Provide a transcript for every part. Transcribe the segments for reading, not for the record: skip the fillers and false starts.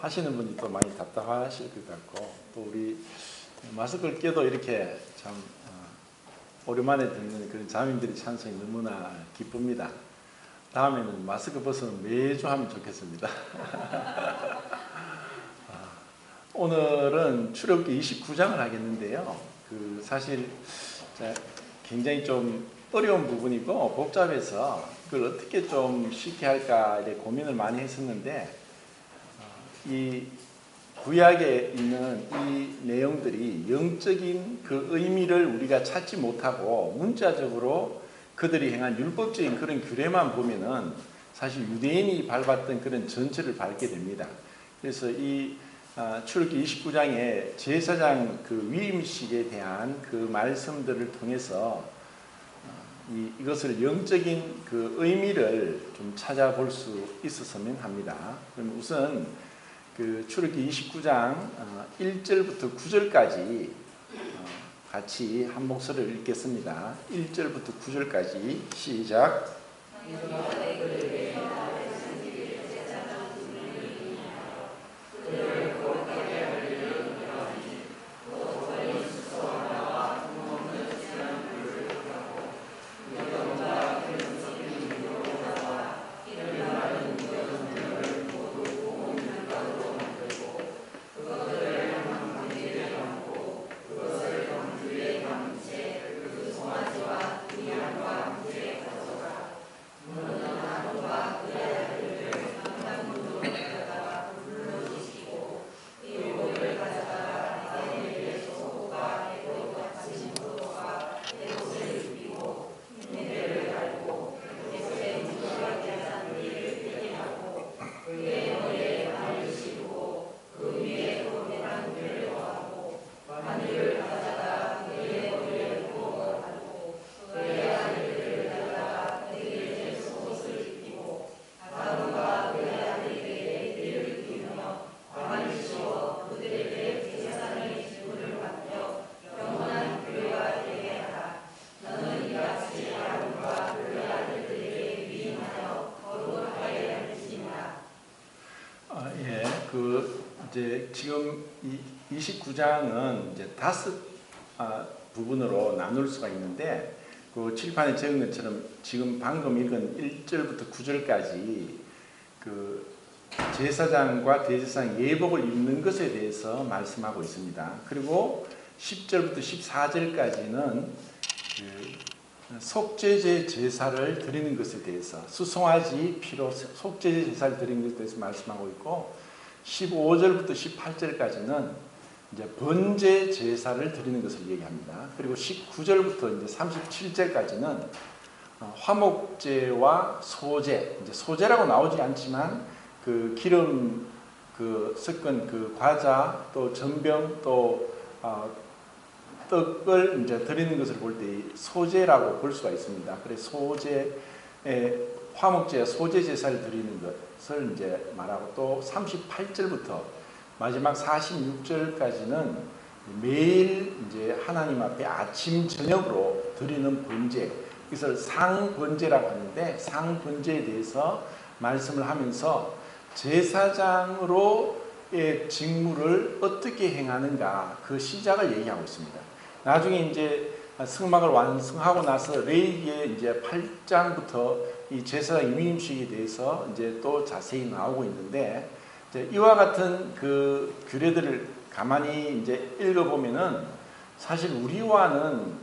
하시는 분이 또 많이 답답하실 것 같고, 또 우리 마스크를 껴도 이렇게 참 오랜만에 듣는 그런 자매님들의 찬송이 너무나 기쁩니다. 다음에는 마스크 벗으면 매주 하면 좋겠습니다. 오늘은 출애굽기 29장을 하겠는데요. 사실 굉장히 좀 어려운 부분이고 복잡해서 그걸 어떻게 좀 쉽게 할까 이렇게 고민을 많이 했었는데, 이 구약에 있는 이 내용들이 영적인 그 의미를 우리가 찾지 못하고 문자적으로 그들이 행한 율법적인 그런 규례만 보면은 사실 유대인이 밟았던 그런 전체를 밟게 됩니다. 그래서 이 출애굽기 29장의 제사장 그 위임식에 대한 그 말씀들을 통해서 이것을 영적인 그 의미를 좀 찾아볼 수 있었으면 합니다. 그럼 우선 그 출애굽기 29장 1절부터 9절까지 같이 한 목소리를 읽겠습니다. 1절부터 9절까지 시작. 지금 이 29장은 이제 5 부분으로 나눌 수가 있는데, 그 칠판에 적은 것처럼 지금 방금 읽은 1절부터 9절까지 그 제사장과 대제사장 예복을 입는 것에 대해서 말씀하고 있습니다. 그리고 10절부터 14절까지는 그 속죄제 제사를 드리는 것에 대해서, 수송아지 피로 속죄제 제사를 드리는 것에 대해서 말씀하고 있고, 15절부터 18절까지는 이제 번제 제사를 드리는 것을 얘기합니다. 그리고 19절부터 이제 37절까지는 화목제와 소제, 이제 소제라고 나오지 않지만 그 기름 섞은 그 과자, 또 전병, 또 떡을 이제 드리는 것을 볼 때 소제라고 볼 수가 있습니다. 그래서 화목제, 소제 제사를 드리는 것을 이제 말하고, 또 38절부터 마지막 46절까지는 매일 이제 하나님 앞에 아침 저녁으로 드리는 번제, 이것을 상번제라고 하는데, 상번제에 대해서 말씀을 하면서 제사장으로의 직무를 어떻게 행하는가 그 시작을 얘기하고 있습니다. 나중에 이제 성막을 완성하고 나서 레위기의 이제 8장부터 이 제사장 위임식에 대해서 이제 또 자세히 나오고 있는데, 이제 이와 같은 그 규례들을 가만히 이제 읽어보면은 사실 우리와는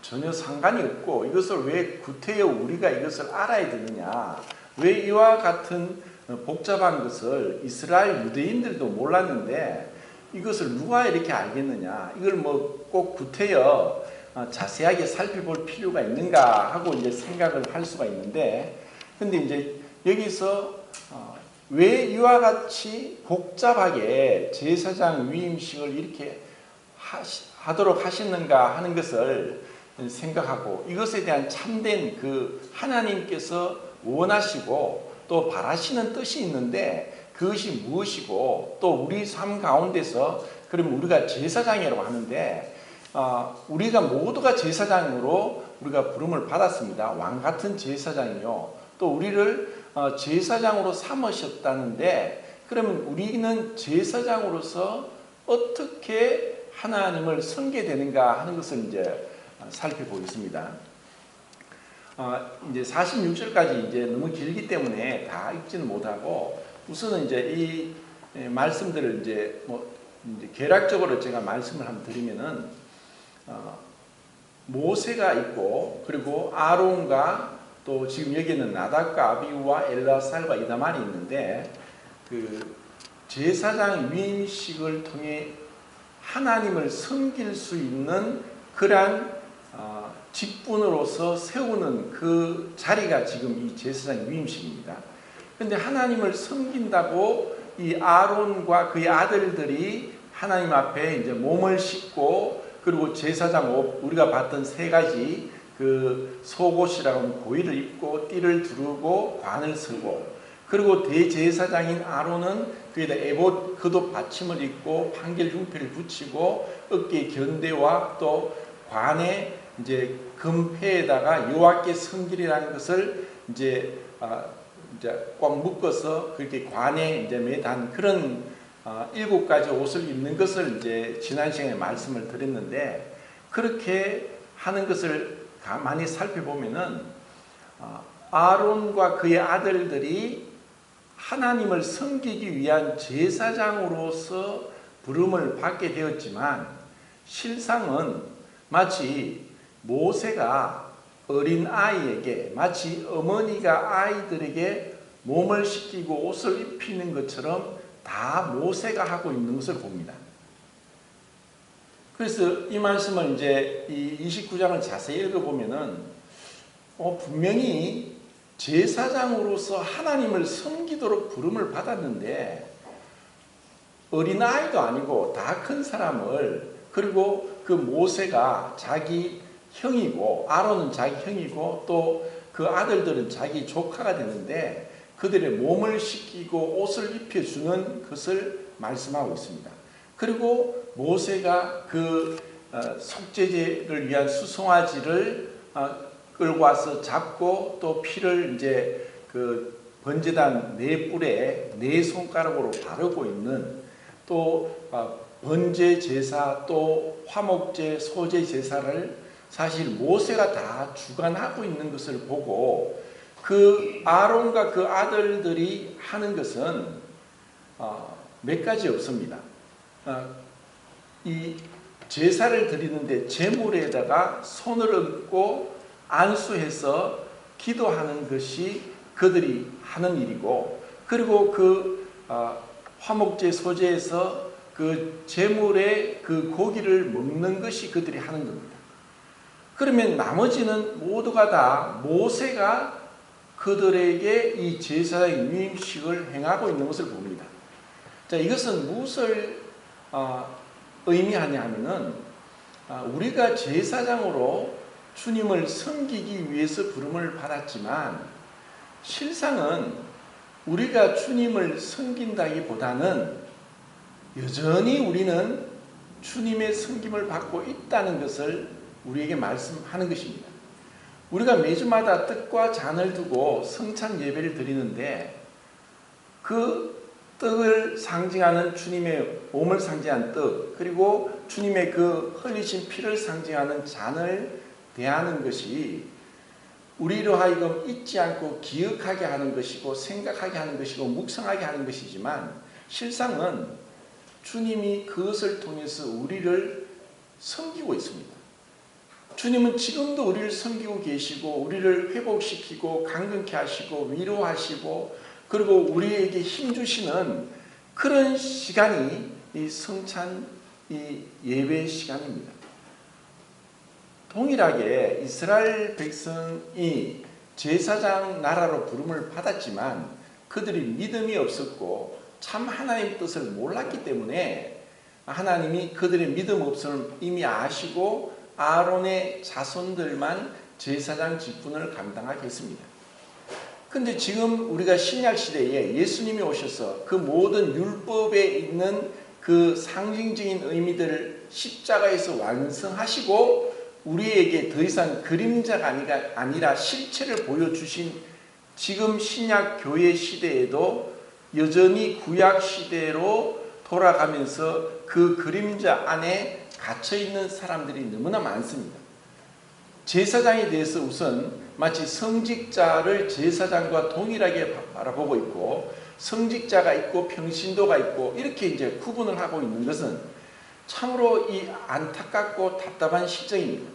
전혀 상관이 없고, 이것을 왜 구태여 우리가 이것을 알아야 되느냐, 왜 이와 같은 복잡한 것을 이스라엘 유대인들도 몰랐는데 이것을 누가 이렇게 알겠느냐, 이걸 뭐 꼭 구태여 자세하게 살펴볼 필요가 있는가 하고 이제 생각을 할 수가 있는데, 근데 이제 여기서 왜 이와 같이 복잡하게 제사장 위임식을 이렇게 하도록 하시는가 하는 것을 생각하고, 이것에 대한 참된 그 하나님께서 원하시고 또 바라시는 뜻이 있는데 그것이 무엇이고, 또 우리 삶 가운데서 그럼 우리가 제사장이라고 하는데, 우리가 모두가 제사장으로 우리가 부름을 받았습니다. 왕 같은 제사장이요. 또 우리를 제사장으로 삼으셨다는데 그러면 우리는 제사장으로서 어떻게 하나님을 섬기되는가 하는 것을 이제 살펴보겠습니다. 이제 46절까지 이제 너무 길기 때문에 다 읽지는 못하고 우선은 이제 이 말씀들을 이제 이제 개략적으로 제가 말씀을 한번 드리면은 모세가 있고 그리고 아론과 또 지금 여기는 나답과 아비후와 엘라살과 이다만이 있는데 그 제사장 위임식을 통해 하나님을 섬길 수 있는 그러한 직분으로서 세우는 그 자리가 지금 이 제사장 위임식입니다. 그런데 하나님을 섬긴다고 이 아론과 그의 아들들이 하나님 앞에 이제 몸을 씻고 그리고 제사장 옷 우리가 봤던 세 가지 그 속옷이라고 하는 고위를 입고 띠를 두르고 관을 쓰고 그리고 대제사장인 아론은 그에다 에봇 겉옷 받침을 입고 판결 흉패를 붙이고 어깨에 견대와 또 관에 이제 금패에다가 여호와께 섬기리라는 것을 이제 꽉 묶어서 그렇게 관에 이제 매단 그런 7가지 옷을 입는 것을 이제 지난 시간에 말씀을 드렸는데 그렇게 하는 것을 가만히 살펴보면은 아론과 그의 아들들이 하나님을 섬기기 위한 제사장으로서 부름을 받게 되었지만 실상은 마치 모세가 어린 아이에게 마치 어머니가 아이들에게 몸을 씻기고 옷을 입히는 것처럼 다 모세가 하고 있는 것을 봅니다. 그래서 이 말씀을 이제 이 29장을 자세히 읽어보면은 분명히 제사장으로서 하나님을 섬기도록 부름을 받았는데 어린아이도 아니고 다 큰 사람을 그리고 그 모세가 자기 형이고 아론은 자기 형이고 또 그 아들들은 자기 조카가 되는데 그들의 몸을 씻기고 옷을 입혀주는 것을 말씀하고 있습니다. 그리고 모세가 그 속죄제를 위한 수송아지를 끌고 와서 잡고 또 피를 이제 그 번제단 4뿔에 4손가락으로 바르고 있는 또 번제 제사 또 화목제 소제 제사를 사실 모세가 다 주관하고 있는 것을 보고 그 아론과 그 아들들이 하는 것은 몇 가지 없습니다. 이 제사를 드리는데 제물에다가 손을 얹고 안수해서 기도하는 것이 그들이 하는 일이고 그리고 그 화목제 소제에서 그 제물의 그 고기를 먹는 것이 그들이 하는 겁니다. 그러면 나머지는 모두가 다 모세가 그들에게 이 제사의 위임식을 행하고 있는 것을 봅니다. 자, 이것은 무엇을 의미하냐 하면은 우리가 제사장으로 주님을 섬기기 위해서 부름을 받았지만 실상은 우리가 주님을 섬긴다기보다는 여전히 우리는 주님의 섬김을 받고 있다는 것을 우리에게 말씀하는 것입니다. 우리가 매주마다 떡과 잔을 두고 성찬 예배를 드리는데 그 떡을 상징하는 주님의 몸을 상징하는 떡 그리고 주님의 그 흘리신 피를 상징하는 잔을 대하는 것이 우리로 하여금 잊지 않고 기억하게 하는 것이고 생각하게 하는 것이고 묵상하게 하는 것이지만 실상은 주님이 그것을 통해서 우리를 섬기고 있습니다. 주님은 지금도 우리를 섬기고 계시고 우리를 회복시키고 강건케 하시고 위로하시고 그리고 우리에게 힘주시는 그런 시간이 이 성찬 이 예배 시간입니다. 동일하게 이스라엘 백성이 제사장 나라로 부름을 받았지만 그들이 믿음이 없었고 참 하나님의 뜻을 몰랐기 때문에 하나님이 그들의 믿음 없음을 이미 아시고 아론의 자손들만 제사장 직분을 감당하게 했습니다. 그런데 지금 우리가 신약시대에 예수님이 오셔서 그 모든 율법에 있는 그 상징적인 의미들을 십자가에서 완성하시고 우리에게 더 이상 그림자가 아니라 실체를 보여주신 지금 신약 교회 시대에도 여전히 구약 시대로 돌아가면서 그 그림자 안에 갇혀 있는 사람들이 너무나 많습니다. 제사장에 대해서 우선 마치 성직자를 제사장과 동일하게 바라보고 있고, 성직자가 있고 평신도가 있고 이렇게 이제 구분을 하고 있는 것은 참으로 이 안타깝고 답답한 실정입니다.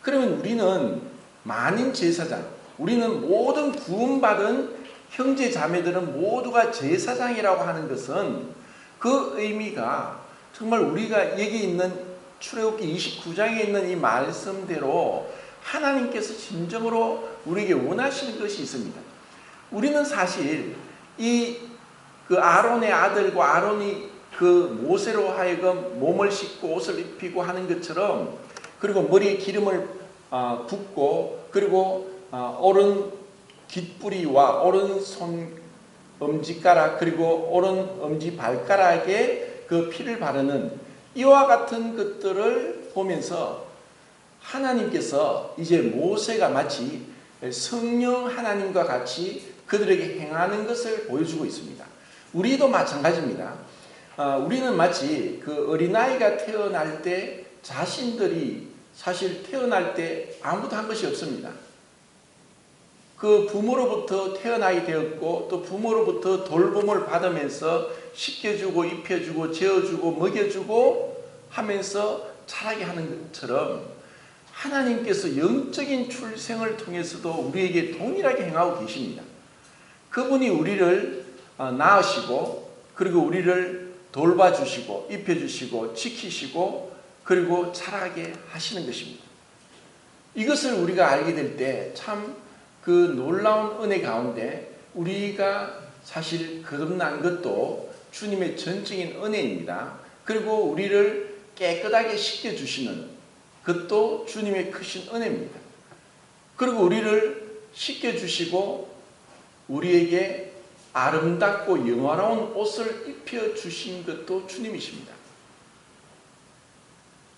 그러면 우리는 만인 제사장, 우리는 모든 구원받은 형제 자매들은 모두가 제사장이라고 하는 것은 그 의미가 정말 우리가 여기 있는 출애굽기 29장에 있는 이 말씀대로 하나님께서 진정으로 우리에게 원하시는 것이 있습니다. 우리는 사실 그 아론의 아들과 아론이 그 모세로 하여금 몸을 씻고 옷을 입히고 하는 것처럼, 그리고 머리에 기름을 붓고, 그리고 오른 깃뿌리와 오른손 엄지가락 그리고 오른 엄지 발가락에 그 피를 바르는 이와 같은 것들을 보면서 하나님께서 이제 모세가 마치 성령 하나님과 같이 그들에게 행하는 것을 보여주고 있습니다. 우리도 마찬가지입니다. 우리는 마치 그 어린아이가 태어날 때 자신들이 사실 태어날 때 아무도 한 것이 없습니다. 그 부모로부터 태어나게 되었고, 또 부모로부터 돌봄을 받으면서 씻겨주고 입혀주고 재워주고 먹여주고 하면서 자라게 하는 것처럼 하나님께서 영적인 출생을 통해서도 우리에게 동일하게 행하고 계십니다. 그분이 우리를 낳으시고, 그리고 우리를 돌봐주시고 입혀주시고 지키시고 그리고 자라게 하시는 것입니다. 이것을 우리가 알게 될 때 참 그 놀라운 은혜 가운데 우리가 사실 거듭난 것도 주님의 전적인 은혜입니다. 그리고 우리를 깨끗하게 씻겨주시는 그것도 주님의 크신 은혜입니다. 그리고 우리를 씻겨주시고 우리에게 아름답고 영화로운 옷을 입혀주신 것도 주님이십니다.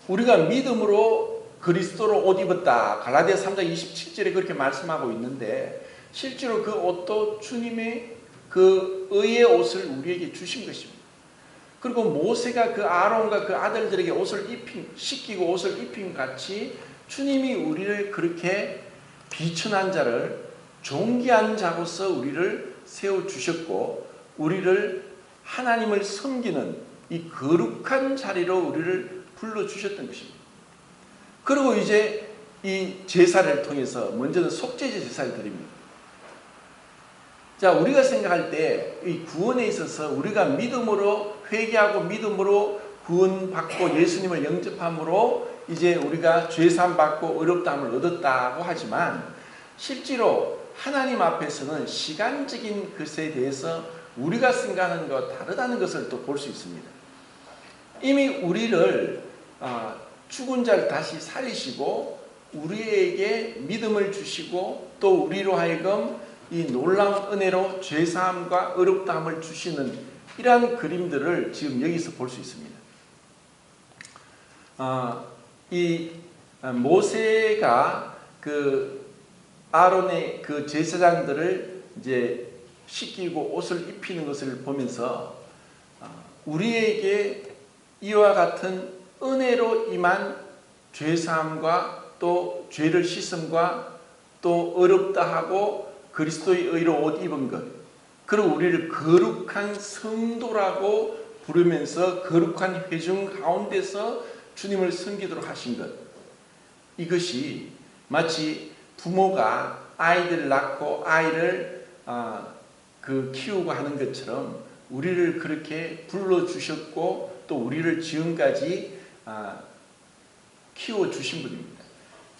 우리가 믿음으로 그리스도로 옷 입었다. 갈라디아 3장 27절에 그렇게 말씀하고 있는데, 실제로 그 옷도 주님의 그 의의 옷을 우리에게 주신 것입니다. 그리고 모세가 그 아론과 그 아들들에게 옷을 씻기고 옷을 입힌 같이 주님이 우리를 그렇게 비천한 자를 존귀한 자로서 우리를 세워주셨고, 우리를 하나님을 섬기는 이 거룩한 자리로 우리를 불러주셨던 것입니다. 그리고 이제 이 제사를 통해서 먼저는 속죄제 제사를 드립니다. 자, 우리가 생각할 때 이 구원에 있어서 우리가 믿음으로 회개하고 믿음으로 구원받고 예수님을 영접함으로 이제 우리가 죄사함 받고 의롭다함을 얻었다고 하지만, 실제로 하나님 앞에서는 시간적인 것에 대해서 우리가 생각하는 것과 다르다는 것을 또 볼 수 있습니다. 이미 우리를 죽은 자를 다시 살리시고 우리에게 믿음을 주시고 또 우리로 하여금 이 놀라운 은혜로 죄사함과 의롭다함을 주시는 이러한 그림들을 지금 여기서 볼 수 있습니다. 이 모세가 그 아론의 그 제사장들을 이제 씻기고 옷을 입히는 것을 보면서 우리에게 이와 같은 은혜로 임한 죄사함과 또 죄를 씻음과 또 의롭다 하고 그리스도의 의로 옷 입은 것, 그리고 우리를 거룩한 성도라고 부르면서 거룩한 회중 가운데서 주님을 섬기도록 하신 것, 이것이 마치 부모가 아이들을 낳고 아이를 키우고 하는 것처럼 우리를 그렇게 불러주셨고 또 우리를 지금까지 키워주신 분입니다.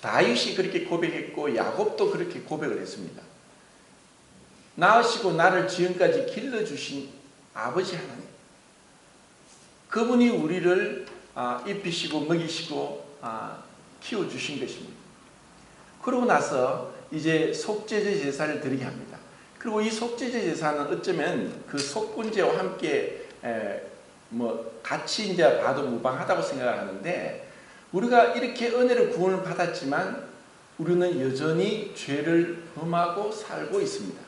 다윗이 그렇게 고백했고 야곱도 그렇게 고백을 했습니다. 낳으시고 나를 지금까지 길러주신 아버지 하나님, 그분이 우리를 입히시고 먹이시고 키워주신 것입니다. 그러고 나서 이제 속죄제 제사를 드리게 합니다. 그리고 이 속죄제 제사는 어쩌면 그 속군제와 함께 같이 이제 봐도 무방하다고 생각을 하는데, 우리가 이렇게 은혜를 구원을 받았지만 우리는 여전히 죄를 범하고 살고 있습니다.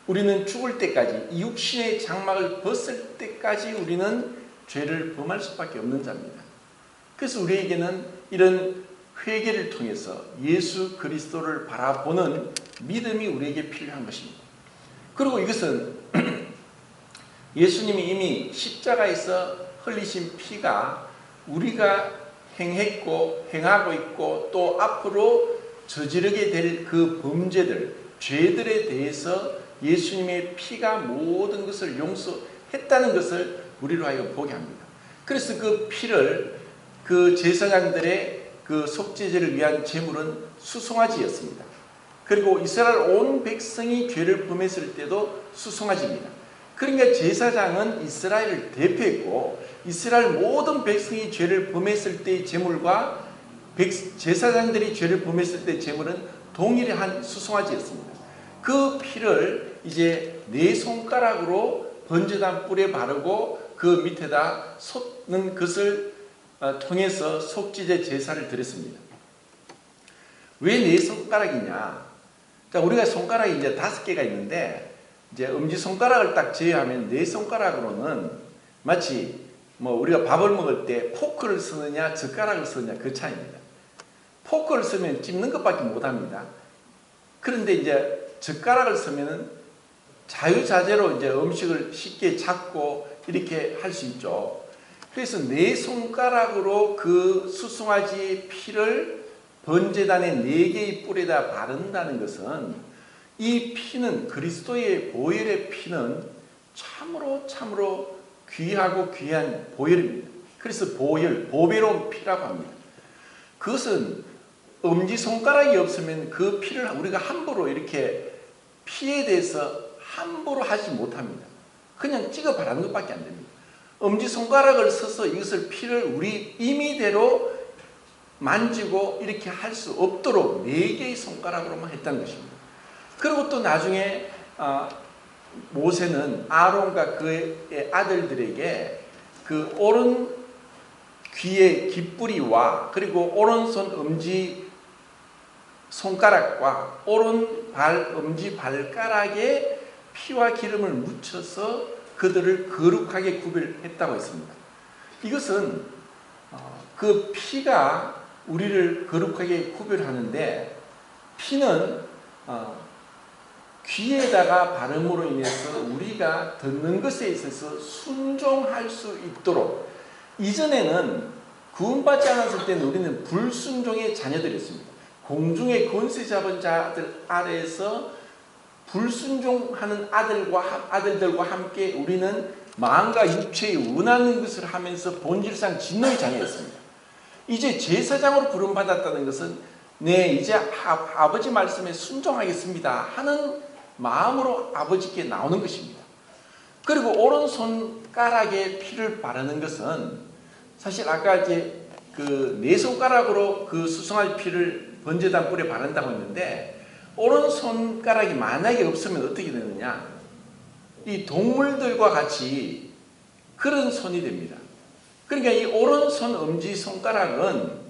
우리는 죽을 때까지 이 육신의 장막을 벗을 때까지 우리는 죄를 범할 수밖에 없는 자입니다. 그래서 우리에게는 이런 회개를 통해서 예수 그리스도를 바라보는 믿음이 우리에게 필요한 것입니다. 그리고 이것은 예수님이 이미 십자가에서 흘리신 피가 우리가 행했고 행하고 있고 또 앞으로 저지르게 될 그 범죄들, 죄들에 대해서 예수님의 피가 모든 것을 용서했다는 것을 우리로 하여금 보게 합니다. 그래서 그 피를 그 제사장들의 그 속죄제를 위한 제물은 수송아지였습니다. 그리고 이스라엘 온 백성이 죄를 범했을 때도 수송아지입니다. 그러니까 제사장은 이스라엘을 대표했고 이스라엘 모든 백성이 죄를 범했을 때의 제물과 제사장들이 죄를 범했을 때의 제물은 동일한 수송아지였습니다. 그 피를 이제 네 손가락으로 번제단 뿔에 바르고 그 밑에다 쏟는 것을 통해서 속죄제 제사를 드렸습니다. 왜 네 손가락이냐? 자, 우리가 손가락이 이제 5개가 있는데 이제 엄지 손가락을 딱 제외하면 네 손가락으로는 마치 뭐 우리가 밥을 먹을 때 포크를 쓰느냐 젓가락을 쓰느냐 그 차이입니다. 포크를 쓰면 찝는 것밖에 못합니다. 그런데 이제 젓가락을 쓰면은 자유자재로 이제 음식을 쉽게 잡고 이렇게 할 수 있죠. 그래서 네 손가락으로 그 수송아지 피를 번제단의 4개의 뿔에다 바른다는 것은 이 피는 그리스도의 보혈의 피는 참으로 귀하고 귀한 보혈입니다. 그래서 보혈, 보배로운 피라고 합니다. 그것은 엄지손가락이 없으면 그 피를 우리가 함부로 이렇게 피에 대해서 함부로 하지 못합니다. 그냥 찍어 바르는 것밖에 안 됩니다. 엄지손가락을 써서 이것을 피를 우리 임의대로 만지고 이렇게 할 수 없도록 4개의 손가락으로만 했다는 것입니다. 그리고 또 나중에 모세는 아론과 그의 아들들에게 그 오른 귀의 깃뿌리와 그리고 오른손 엄지 손가락과 오른 엄지 발가락에 피와 기름을 묻혀서 그들을 거룩하게 구별했다고 했습니다. 이것은 그 피가 우리를 거룩하게 구별하는데 피는 귀에다가 바름으로 인해서 우리가 듣는 것에 있어서 순종할 수 있도록 이전에는 구원받지 않았을 때는 우리는 불순종의 자녀들이었습니다. 공중의 권세 잡은 자들 아래에서 불순종하는 아들들과 함께 우리는 마음과 육체의 원하는 것을 하면서 본질상 진노의 자녀였습니다. 이제 제사장으로 부름받았다는 것은 네 이제 아버지 말씀에 순종하겠습니다 하는 마음으로 아버지께 나오는 것입니다. 그리고 오른손가락에 피를 바르는 것은 사실 아까 이제 그 네 손가락으로 그 수송아지 피를 번제단 뿔에 바른다고 했는데 오른손가락이 만약에 없으면 어떻게 되느냐? 이 동물들과 같이 그런 손이 됩니다. 그러니까 이 오른손 엄지손가락은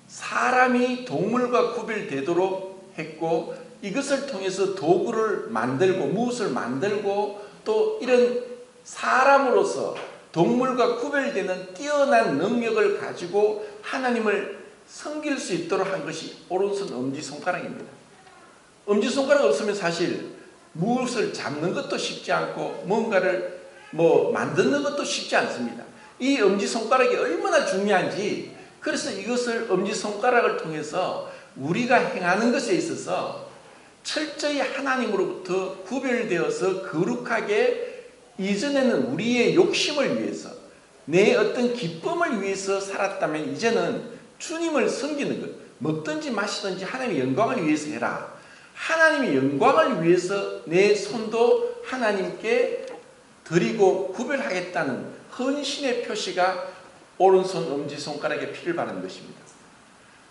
사람이 동물과 구별되도록 했고 이것을 통해서 도구를 만들고 무엇을 만들고 또 이런 사람으로서 동물과 구별되는 뛰어난 능력을 가지고 하나님을 섬길 수 있도록 한 것이 오른손 엄지손가락입니다. 엄지손가락 없으면 사실 무엇을 잡는 것도 쉽지 않고 뭔가를 만드는 것도 쉽지 않습니다. 이 엄지손가락이 얼마나 중요한지 그래서 이것을 엄지손가락을 통해서 우리가 행하는 것에 있어서 철저히 하나님으로부터 구별되어서 거룩하게 이전에는 우리의 욕심을 위해서 내 어떤 기쁨을 위해서 살았다면 이제는 주님을 섬기는 것 먹든지 마시든지 하나님의 영광을 위해서 해라. 하나님의 영광을 위해서 내 손도 하나님께 드리고 구별하겠다는 헌신의 표시가 오른손 엄지손가락에 피를 바르는 것입니다.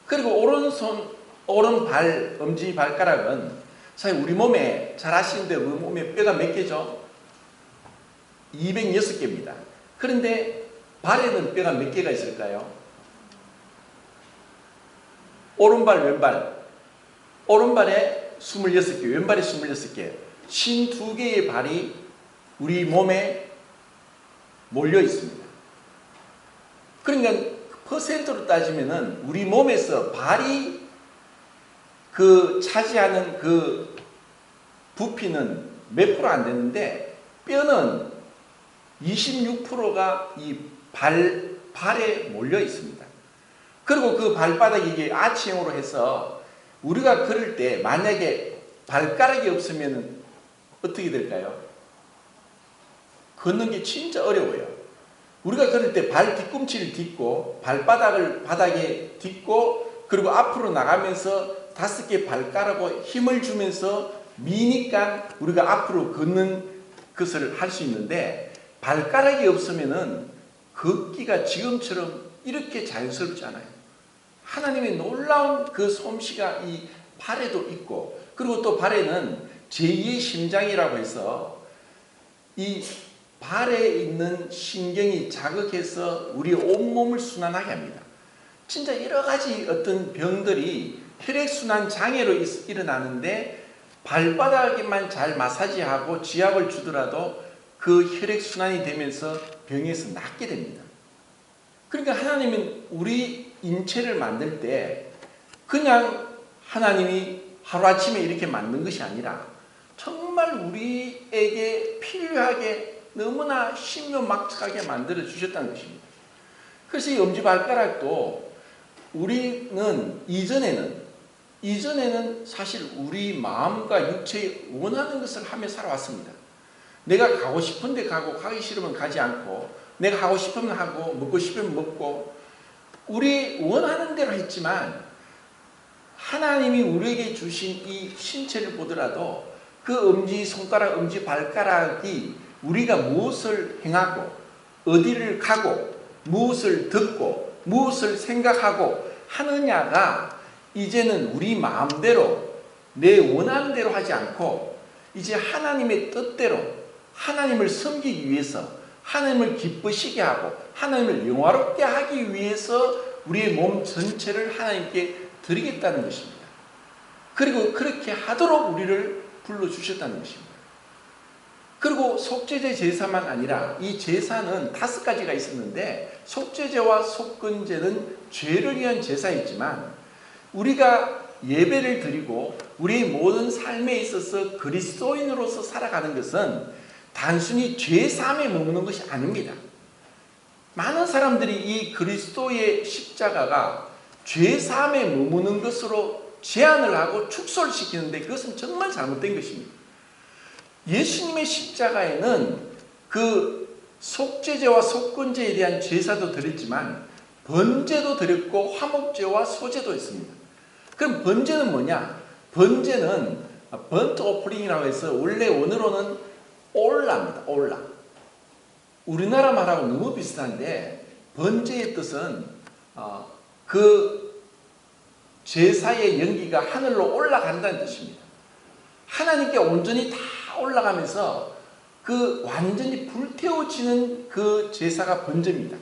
그리고 오른발 엄지발가락은 사실 우리 몸에 잘 아시는데 우리 몸에 뼈가 몇 개죠? 206개입니다. 그런데 발에는 뼈가 몇 개가 있을까요? 오른발 왼발 오른발에 26개 왼발에 26개 52개의 발이 우리 몸에 몰려 있습니다. 그러니까 퍼센트로 따지면은 우리 몸에서 발이 차지하는 부피는 몇 프로 안 되는데 뼈는 26%가 이 발에 몰려 있습니다. 그리고 그 발바닥이 이게 아치형으로 해서 우리가 걸을 때 만약에 발가락이 없으면 어떻게 될까요? 걷는 게 진짜 어려워요. 우리가 걸을 때 발 뒤꿈치를 딛고 발바닥을 바닥에 딛고 그리고 앞으로 나가면서 5개 발가락으로 힘을 주면서 미니까 우리가 앞으로 걷는 것을 할 수 있는데 발가락이 없으면은 걷기가 지금처럼 이렇게 자연스럽지 않아요. 하나님의 놀라운 그 솜씨가 이 발에도 있고 그리고 또 발에는 제2의 심장이라고 해서 이 발에 있는 신경이 자극해서 우리 온몸을 순환하게 합니다. 진짜 여러 가지 어떤 병들이 혈액순환 장애로 일어나는데 발바닥에만 잘 마사지하고 지압을 주더라도 그 혈액순환이 되면서 병에서 낫게 됩니다. 그러니까 하나님은 우리 인체를 만들 때 그냥 하나님이 하루아침에 이렇게 만든 것이 아니라 정말 우리에게 필요하게 너무나 신묘막측하게 만들어 주셨다는 것입니다. 그래서 이 엄지발가락도 우리는 이전에는 사실 우리 마음과 육체에 원하는 것을 하며 살아왔습니다. 내가 가고 싶은 데 가고 가기 싫으면 가지 않고 내가 하고 싶으면 하고 먹고 싶으면 먹고 우리 원하는 대로 했지만 하나님이 우리에게 주신 이 신체를 보더라도 그 엄지손가락, 엄지발가락이 우리가 무엇을 행하고 어디를 가고 무엇을 듣고 무엇을 생각하고 하느냐가 이제는 우리 마음대로 내 원하는 대로 하지 않고 이제 하나님의 뜻대로 하나님을 섬기기 위해서 하나님을 기쁘시게 하고 하나님을 영화롭게 하기 위해서 우리의 몸 전체를 하나님께 드리겠다는 것입니다. 그리고 그렇게 하도록 우리를 불러주셨다는 것입니다. 그리고 속죄제 제사만 아니라 이 제사는 5가지가 있었는데 속죄제와 속건제는 죄를 위한 제사였지만 우리가 예배를 드리고 우리의 모든 삶에 있어서 그리스도인으로서 살아가는 것은 단순히 죄사함에 머무는 것이 아닙니다. 많은 사람들이 이 그리스도의 십자가가 죄사함에 머무는 것으로 제한을 하고 축소시키는데 그것은 정말 잘못된 것입니다. 예수님의 십자가에는 그 속죄제와 속건제에 대한 제사도 드렸지만 번제도 드렸고 화목제와 소제도 있습니다. 그럼 번제는 뭐냐? 번제는 번트 오프링이라고 해서 원래 원어로는 올라입니다. 올라. 우리나라 말하고 너무 비슷한데 번제의 뜻은 그 제사의 연기가 하늘로 올라간다는 뜻입니다. 하나님께 온전히 다 올라가면서 그 완전히 불태워지는 그 제사가 번제입니다.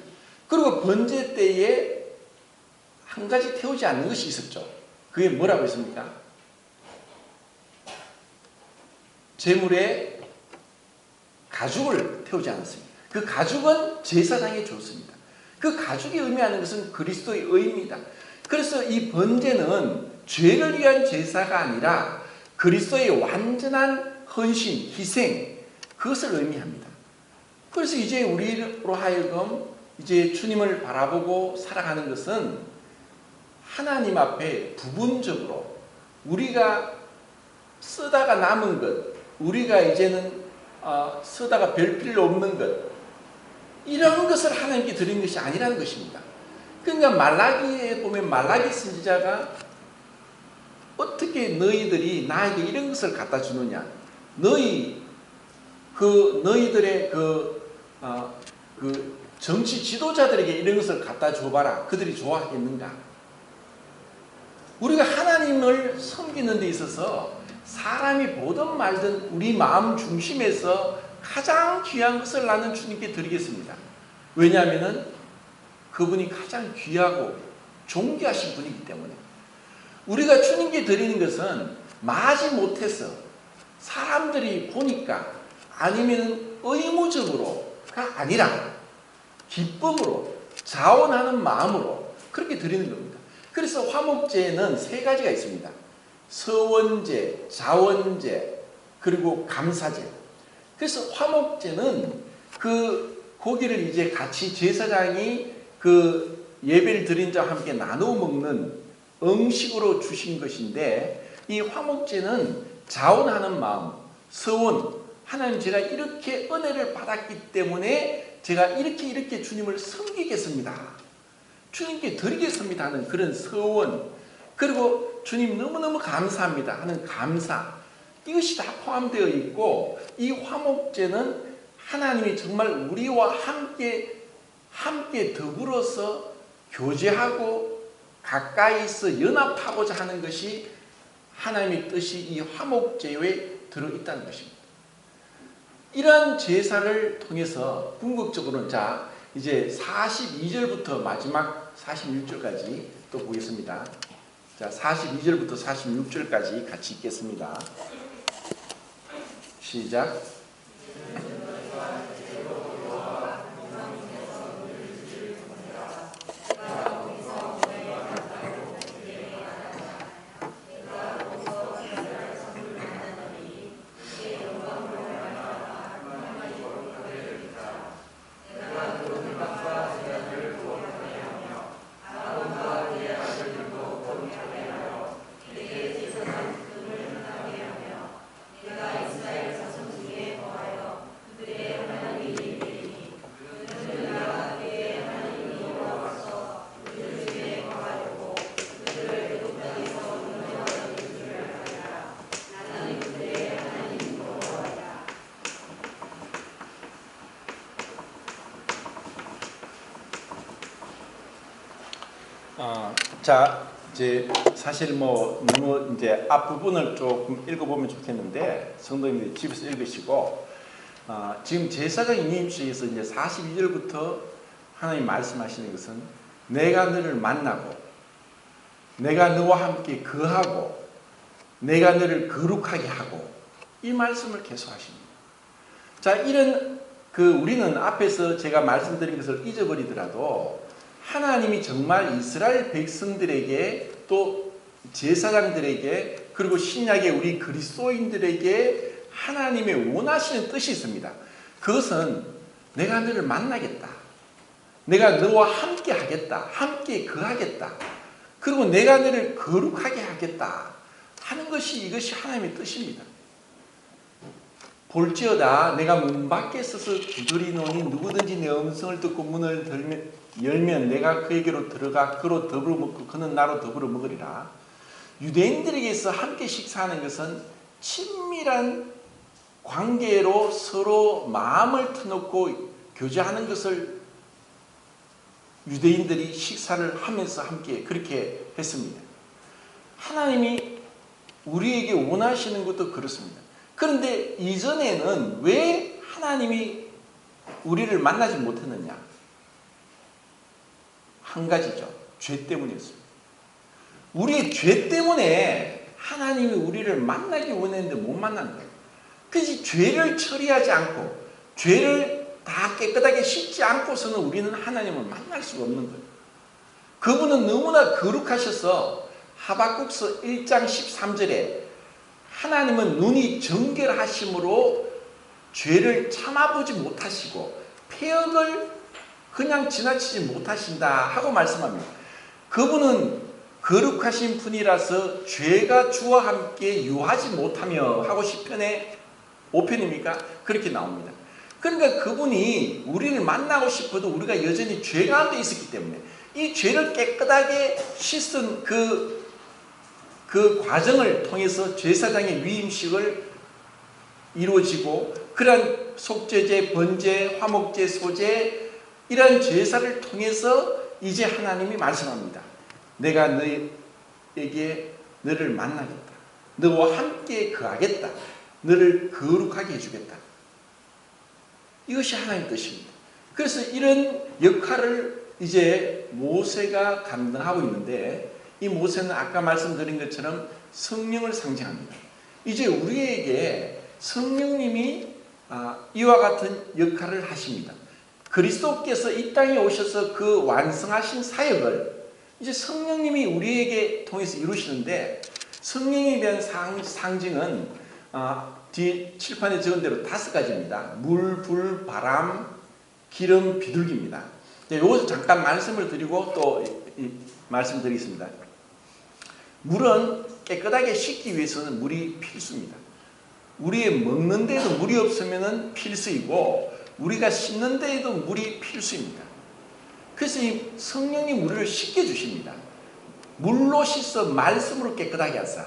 그리고 번제 때에 한 가지 태우지 않는 것이 있었죠. 그게 뭐라고 했습니까? 제물에 가죽을 태우지 않았습니다. 그 가죽은 제사장에 줬습니다. 그 가죽이 의미하는 것은 그리스도의 의입니다. 그래서 이 번제는 죄를 위한 제사가 아니라 그리스도의 완전한 헌신, 희생, 그것을 의미합니다. 그래서 이제 우리로 하여금 이제 주님을 바라보고 살아가는 것은 하나님 앞에 부분적으로 우리가 쓰다가 남은 것, 우리가 이제는 쓰다가 별 필요 없는 것, 이런 것을 하나님께 드린 것이 아니라는 것입니다. 그러니까 말라기에 보면 말라기 선지자가 어떻게 너희들이 나에게 이런 것을 갖다 주느냐? 너희들의 그 정치 지도자들에게 이런 것을 갖다 줘봐라. 그들이 좋아하겠는가? 우리가 하나님을 섬기는 데 있어서 사람이 보든 말든 우리 마음 중심에서 가장 귀한 것을 나는 주님께 드리겠습니다. 왜냐하면 그분이 가장 귀하고 존귀하신 분이기 때문에 우리가 주님께 드리는 것은 마지 못해서 사람들이 보니까 아니면 의무적으로가 아니라 기쁨으로 자원하는 마음으로 그렇게 드리는 겁니다. 그래서 화목제는 세 가지가 있습니다. 서원제, 자원제, 그리고 감사제. 그래서 화목제는 그 고기를 이제 같이 제사장이 그 예배를 드린 자와 함께 나누어 먹는 음식으로 주신 것인데, 이 화목제는 자원하는 마음, 서원, 하나님 제가 이렇게 은혜를 받았기 때문에 제가 이렇게 주님을 섬기겠습니다, 주님께 드리겠습니다 하는 그런 서원, 그리고 주님 너무너무 감사합니다 하는 감사, 이것이 다 포함되어 있고, 이 화목제는 하나님이 정말 우리와 함께 더불어서 교제하고 가까이서 연합하고자 하는 것이 하나님의 뜻이 이 화목제에 들어있다는 것입니다. 이러한 제사를 통해서 궁극적으로는 자 이제 42절부터 마지막 46절까지 또 보겠습니다. 자 42절부터 46절까지 같이 읽겠습니다. 시작. 자, 이제 사실 뭐 너무 이제 앞부분을 조금 읽어보면 좋겠는데 성도님들이 집에서 읽으시고, 지금 제사장 임임식에서 이제 42절부터 하나님 말씀하시는 것은 내가 너를 만나고 내가 너와 함께 거하고 내가 너를 거룩하게 하고, 이 말씀을 계속 하십니다. 자, 이런 우리는 앞에서 제가 말씀드린 것을 잊어버리더라도 하나님이 정말 이스라엘 백성들에게 또 제사장들에게 그리고 신약의 우리 그리스도인들에게 하나님의 원하시는 뜻이 있습니다. 그것은 내가 너를 만나겠다, 내가 너와 함께 하겠다, 함께 거하겠다, 그리고 내가 너를 거룩하게 하겠다 하는 것이, 이것이 하나님의 뜻입니다. 볼지어다 내가 문 밖에 서서 두드리노니 누구든지 내 음성을 듣고 문을 열면 내가 그에게로 들어가 그로 더불어 먹고 그는 나로 더불어 먹으리라. 유대인들에게서 함께 식사하는 것은 친밀한 관계로 서로 마음을 터놓고 교제하는 것을 유대인들이 식사를 하면서 함께 그렇게 했습니다. 하나님이 우리에게 원하시는 것도 그렇습니다. 그런데 이전에는 왜 하나님이 우리를 만나지 못했느냐? 한 가지죠. 죄 때문이었습니다. 우리의 죄 때문에 하나님이 우리를 만나기 원했는데 못 만난 거예요. 그래서 죄를 처리하지 않고 죄를 다 깨끗하게 씻지 않고서는 우리는 하나님을 만날 수가 없는 거예요. 그분은 너무나 거룩하셔서 하박국서 1장 13절에 하나님은 눈이 정결하심으로 죄를 참아보지 못하시고 폐역을 그냥 지나치지 못하신다 하고 말씀합니다. 그분은 거룩하신 분이라서 죄가 주와 함께 유하지 못하며 하고 시편에 5편입니까? 그렇게 나옵니다. 그러니까 그분이 우리를 만나고 싶어도 우리가 여전히 죄 가운데 있었기 때문에 이 죄를 깨끗하게 씻은 그 과정을 통해서 제사장의 위임식을 이루어지고, 그러한 속죄제, 번제, 화목제, 소제, 이러한 제사를 통해서 이제 하나님이 말씀합니다. 내가 너에게 너를 만나겠다, 너와 함께 거하겠다, 너를 거룩하게 해주겠다. 이것이 하나님의 뜻입니다. 그래서 이런 역할을 이제 모세가 감당하고 있는데, 이 모세는 아까 말씀드린 것처럼 성령을 상징합니다. 이제 우리에게 성령님이 이와 같은 역할을 하십니다. 그리스도께서 이 땅에 오셔서 그 완성하신 사역을 이제 성령님이 우리에게 통해서 이루시는데, 성령에 대한 상징은 뒤에 칠판에 적은 대로 5가지입니다. 물, 불, 바람, 기름, 비둘기입니다. 여기서 잠깐 말씀을 드리고 또 말씀드리겠습니다. 물은 깨끗하게 씻기 위해서는 물이 필수입니다. 우리 먹는 데에도 물이 없으면 필수이고, 우리가 씻는 데에도 물이 필수입니다. 그래서 이 성령님 우리를 씻게 주십니다. 물로 씻어 말씀으로 깨끗하게 하사.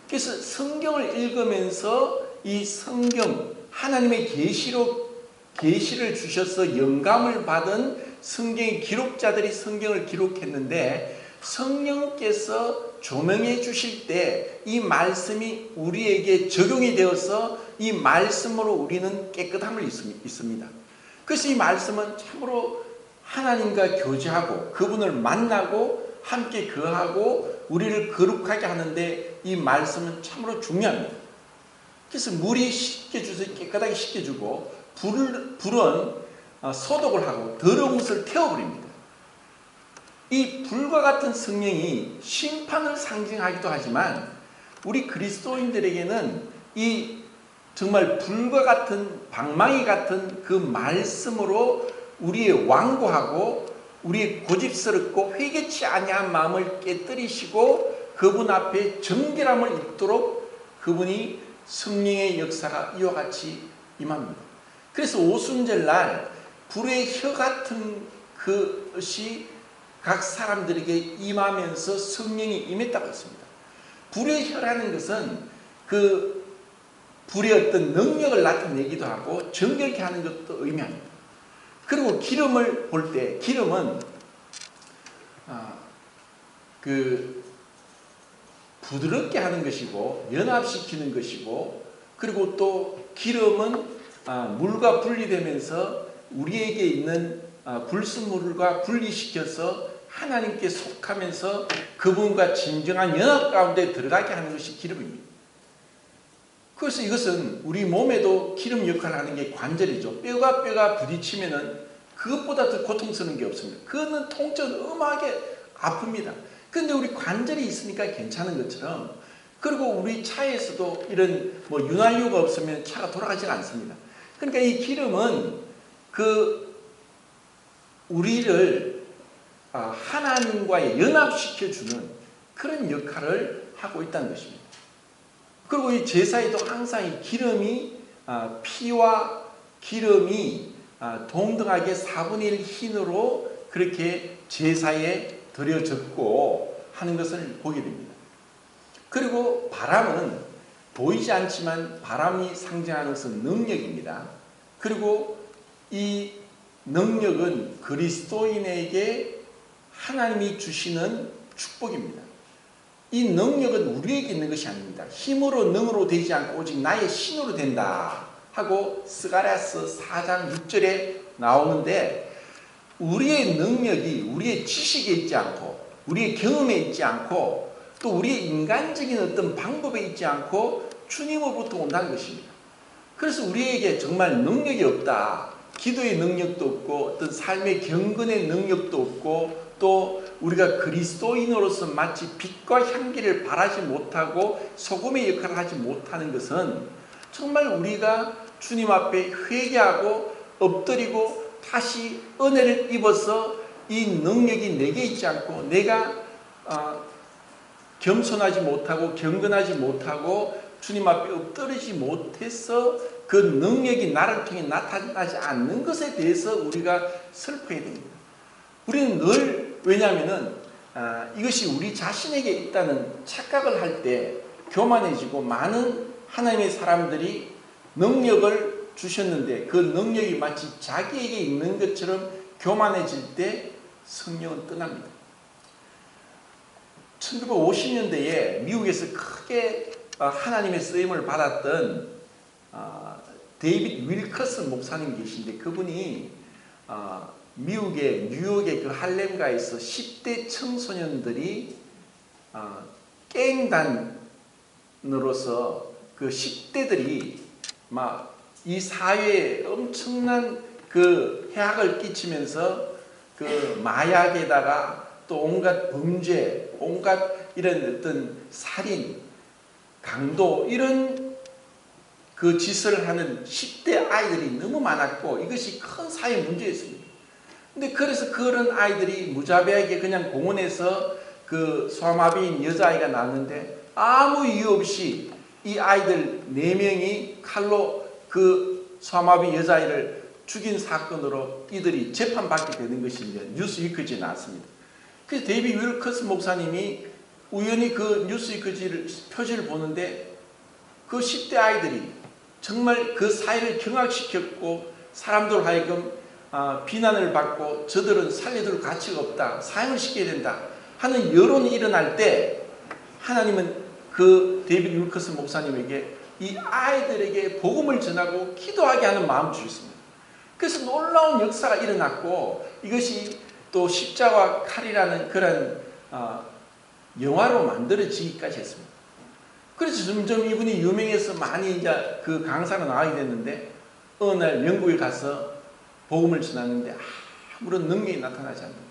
그래서 성경을 읽으면서 이 성경, 하나님의 계시를 주셔서 영감을 받은 성경의 기록자들이 성경을 기록했는데, 성령께서 조명해 주실 때 이 말씀이 우리에게 적용이 되어서 이 말씀으로 우리는 깨끗함을 있습니다. 그래서 이 말씀은 참으로 하나님과 교제하고 그분을 만나고 함께 거하고 우리를 거룩하게 하는데 이 말씀은 참으로 중요합니다. 그래서 물이 씻겨주서 깨끗하게 씻겨주고, 불은 소독을 하고 더러운 것을 태워버립니다. 이 불과 같은 성령이 심판을 상징하기도 하지만, 우리 그리스도인들에게는 이 정말 불과 같은 방망이 같은 그 말씀으로 우리의 완고하고 우리의 고집스럽고 회개치 아니한 마음을 깨뜨리시고 그분 앞에 정결함을 입도록 그분이 성령의 역사가 이와 같이 임합니다. 그래서 오순절날 불의 혀 같은 것이 각 사람들에게 임하면서 성령이 임했다고 했습니다. 불의 혀라는 것은 그 불의 어떤 능력을 나타내기도 하고 정결케 하는 것도 의미합니다. 그리고 기름을 볼 때, 기름은 부드럽게 하는 것이고 연합시키는 것이고, 그리고 또 기름은 물과 분리되면서 우리에게 있는 불순물과 분리시켜서 하나님께 속하면서 그분과 진정한 연합 가운데 들어가게 하는 것이 기름입니다. 그래서 이것은 우리 몸에도 기름 역할을 하는 게 관절이죠. 뼈가 부딪히면은 그것보다 더 고통스러운 게 없습니다. 그거는 통증은 엄하게 아픕니다. 그런데 우리 관절이 있으니까 괜찮은 것처럼, 그리고 우리 차에서도 이런 윤활유가 없으면 차가 돌아가지가 않습니다. 그러니까 이 기름은 우리를 하나님과 연합시켜주는 그런 역할을 하고 있다는 것입니다. 그리고 이 제사에도 항상 이 기름이 피와 기름이 동등하게 4분의 1 흰으로 그렇게 제사에 드려졌고 하는 것을 보게 됩니다. 그리고 바람은 보이지 않지만 바람이 상징하는 것은 능력입니다. 그리고 이 능력은 그리스도인에게 하나님이 주시는 축복입니다. 이 능력은 우리에게 있는 것이 아닙니다. 힘으로 능으로 되지 않고 오직 나의 신으로 된다 하고 스가랴서 4장 6절에 나오는데, 우리의 능력이 우리의 지식에 있지 않고 우리의 경험에 있지 않고 또 우리의 인간적인 어떤 방법에 있지 않고 주님으로부터 온다는 것입니다. 그래서 우리에게 정말 능력이 없다, 기도의 능력도 없고 어떤 삶의 경건의 능력도 없고, 또 우리가 그리스도인으로서 마치 빛과 향기를 발하지 못하고 소금의 역할을 하지 못하는 것은, 정말 우리가 주님 앞에 회개하고 엎드리고 다시 은혜를 입어서 이 능력이 내게 있지 않고 내가 겸손하지 못하고 경건하지 못하고 주님 앞에 엎드리지 못해서 그 능력이 나를 통해 나타나지 않는 것에 대해서 우리가 슬퍼해야 됩니다. 우리는 늘, 왜냐하면 이것이 우리 자신에게 있다는 착각을 할 때 교만해지고, 많은 하나님의 사람들이 능력을 주셨는데 그 능력이 마치 자기에게 있는 것처럼 교만해질 때 성령은 떠납니다. 1950년대에 미국에서 크게 하나님의 쓰임을 받았던 데이빗 윌커슨 목사님 계신데, 그분이 미국의 뉴욕의 그 할렘가에서 10대 청소년들이 깽단으로서 그 10대들이 막 이 사회에 엄청난 그 해악을 끼치면서 그 마약에다가 또 온갖 범죄, 온갖 이런 어떤 살인, 강도 이런 그 짓을 하는 10대 아이들이 너무 많았고 이것이 큰 사회 문제였습니다. 근데 그래서 그런 아이들이 무자비하게 그냥 공원에서 그 소아마비인 여자아이가 낳았는데 아무 이유 없이 이 아이들 4명이 칼로 그 소아마비 여자아이를 죽인 사건으로 이들이 재판받게 되는 것이 이제 뉴스위크지에 나왔습니다. 그래서 데이비 윌커스 목사님이 우연히 그 뉴스위크지를 표지를 보는데 그 10대 아이들이 정말 그 사회를 경악시켰고 사람들 하여금 비난을 받고 저들은 살려둘 가치가 없다, 사형을 시켜야 된다 하는 여론이 일어날 때 하나님은 그 데이비드 윌커스 목사님에게 이 아이들에게 복음을 전하고 기도하게 하는 마음을 주셨습니다. 그래서 놀라운 역사가 일어났고 이것이 또 십자가와 칼이라는 그런 영화로 만들어지기까지 했습니다. 그래서 점점 이분이 유명해서 많이 이제 그 강사로 나가게 됐는데 어느 날 영국에 가서 복음을 전하는데 아무런 능력이 나타나지 않는다.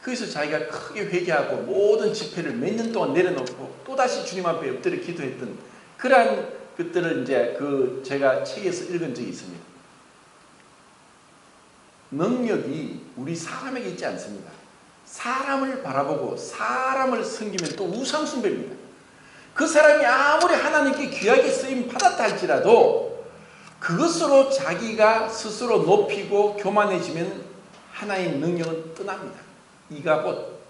그래서 자기가 크게 회개하고 모든 집회를 몇 년 동안 내려놓고 또다시 주님 앞에 엎드려 기도했던 그러한 것들을 이제 그 제가 책에서 읽은 적이 있습니다. 능력이 우리 사람에게 있지 않습니다. 사람을 바라보고 사람을 섬기면 또 우상숭배입니다. 그 사람이 아무리 하나님께 귀하게 쓰임 받았다 할지라도 그것으로 자기가 스스로 높이고 교만해지면 하나님의 능력은 떠납니다. 이가봇.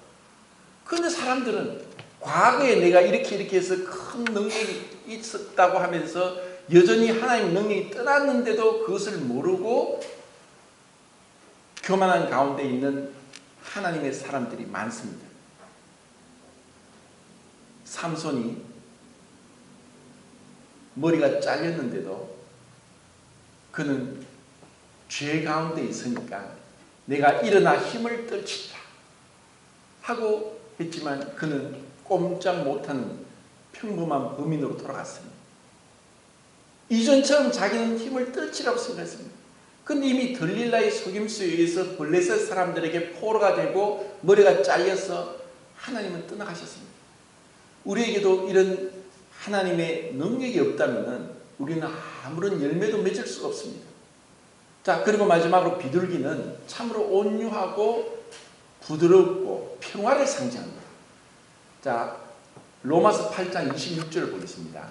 그런데 사람들은 과거에 내가 이렇게 해서 큰 능력이 있었다고 하면서 여전히 하나님의 능력이 떠났는데도 그것을 모르고 교만한 가운데 있는 하나님의 사람들이 많습니다. 삼손이 머리가 잘렸는데도 그는 죄 가운데 있으니까 내가 일어나 힘을 떨치라 하고 했지만 그는 꼼짝 못하는 평범한 범인으로 돌아갔습니다. 이전처럼 자기는 힘을 떨치라고 생각했습니다. 그런데 이미 들릴라의 속임수에 의해서 블레셋 사람들에게 포로가 되고 머리가 잘려서 하나님은 떠나가셨습니다. 우리에게도 이런 하나님의 능력이 없다면 우리는 아무런 열매도 맺을 수가 없습니다. 자, 그리고 마지막으로 비둘기는 참으로 온유하고 부드럽고 평화를 상징합니다. 자, 로마서 8장 26절을 보겠습니다.